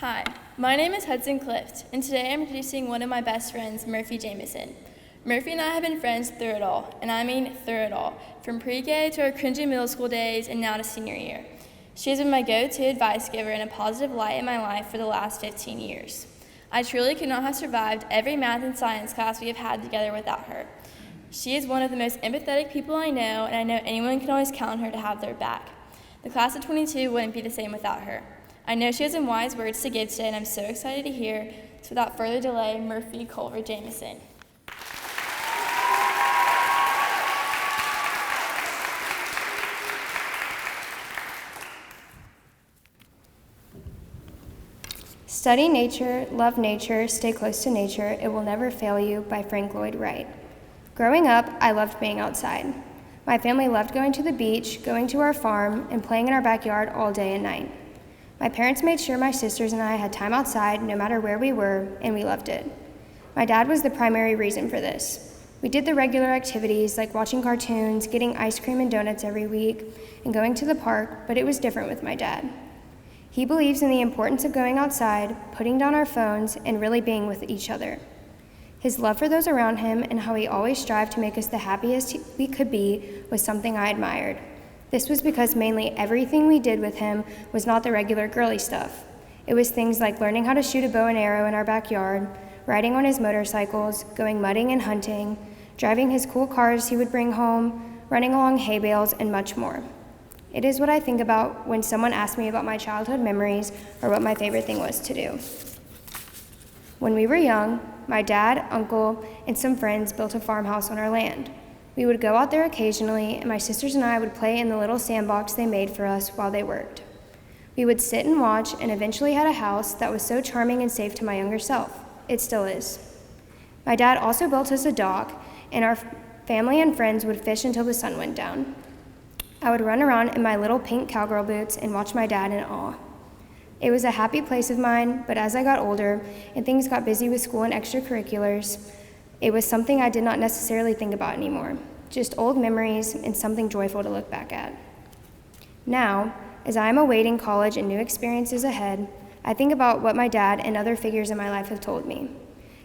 Hi, my name is Hudson Clift, and today I'm introducing one of my best friends, Murphy Jamieson. Murphy and I have been friends through it all, and I mean through it all, from pre-K to our cringy middle school days and now to senior year. She has been my go-to advice giver and a positive light in my life for the last 15 years. I truly could not have survived every math and science class we have had together without her. She is one of the most empathetic people I know, and I know anyone can always count on her to have their back. The class of 22 wouldn't be the same without her. I know she has some wise words to give today, and I'm so excited to hear. So without further delay, Murphy Culver Jamieson. Study nature, love nature, stay close to nature, it will never fail you by Frank Lloyd Wright. Growing up, I loved being outside. My family loved going to the beach, going to our farm, and playing in our backyard all day and night. My parents made sure my sisters and I had time outside no matter where we were, and we loved it. My dad was the primary reason for this. We did the regular activities like watching cartoons, getting ice cream and donuts every week, and going to the park, but it was different with my dad. He believes in the importance of going outside, putting down our phones, and really being with each other. His love for those around him and how he always strived to make us the happiest we could be was something I admired. This was because mainly everything we did with him was not the regular girly stuff. It was things like learning how to shoot a bow and arrow in our backyard, riding on his motorcycles, going mudding and hunting, driving his cool cars he would bring home, running along hay bales, and much more. It is what I think about when someone asks me about my childhood memories or what my favorite thing was to do. When we were young, my dad, uncle, and some friends built a farmhouse on our land. We would go out there occasionally, and my sisters and I would play in the little sandbox they made for us while they worked. We would sit and watch, and eventually had a house that was so charming and safe to my younger self. It still is. My dad also built us a dock, and our family and friends would fish until the sun went down. I would run around in my little pink cowgirl boots and watch my dad in awe. It was a happy place of mine, but as I got older and things got busy with school and extracurriculars, it was something I did not necessarily think about anymore, just old memories and something joyful to look back at. Now, as I am awaiting college and new experiences ahead, I think about what my dad and other figures in my life have told me.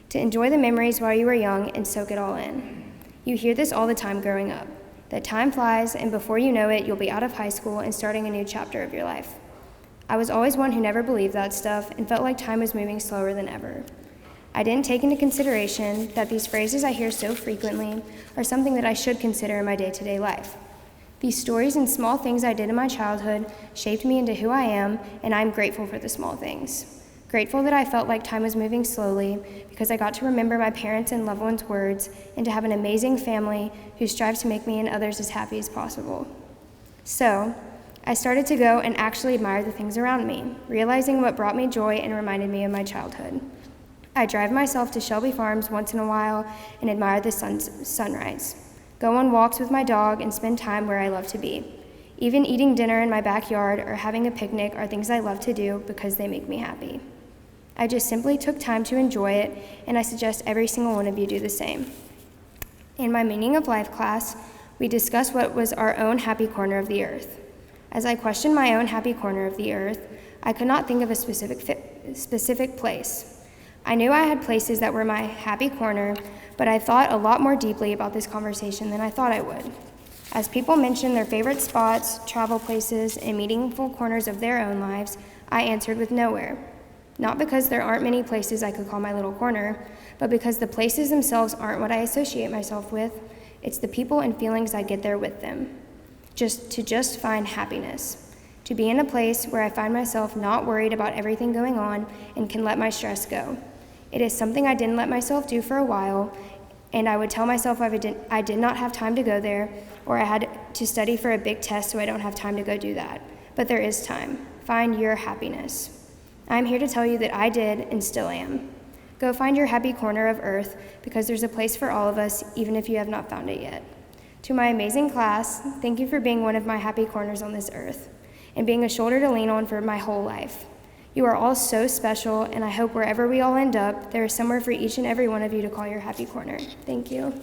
To enjoy the memories while you are young and soak it all in. You hear this all the time growing up, that time flies and before you know it, you'll be out of high school and starting a new chapter of your life. I was always one who never believed that stuff and felt like time was moving slower than ever. I didn't take into consideration that these phrases I hear so frequently are something that I should consider in my day-to-day life. These stories and small things I did in my childhood shaped me into who I am, and I'm grateful for the small things. Grateful that I felt like time was moving slowly because I got to remember my parents' and loved ones' words and to have an amazing family who strives to make me and others as happy as possible. So, I started to go and actually admire the things around me, realizing what brought me joy and reminded me of my childhood. I drive myself to Shelby Farms once in a while and admire the sunrise. Go on walks with my dog and spend time where I love to be. Even eating dinner in my backyard or having a picnic are things I love to do because they make me happy. I just simply took time to enjoy it, and I suggest every single one of you do the same. In my Meaning of Life class, we discussed what was our own happy corner of the earth. As I questioned my own happy corner of the earth, I could not think of a specific place. I knew I had places that were my happy corner, but I thought a lot more deeply about this conversation than I thought I would. As people mentioned their favorite spots, travel places, and meaningful corners of their own lives, I answered with nowhere. Not because there aren't many places I could call my little corner, but because the places themselves aren't what I associate myself with. It's the people and feelings I get there with them. Just find happiness. To be in a place where I find myself not worried about everything going on and can let my stress go. It is something I didn't let myself do for a while, and I would tell myself I did not have time to go there, or I had to study for a big test so I don't have time to go do that. But there is time. Find your happiness. I'm here to tell you that I did and still am. Go find your happy corner of earth because there's a place for all of us, even if you have not found it yet. To my amazing class, thank you for being one of my happy corners on this earth and being a shoulder to lean on for my whole life. You are all so special, and I hope wherever we all end up, there is somewhere for each and every one of you to call your happy corner. Thank you.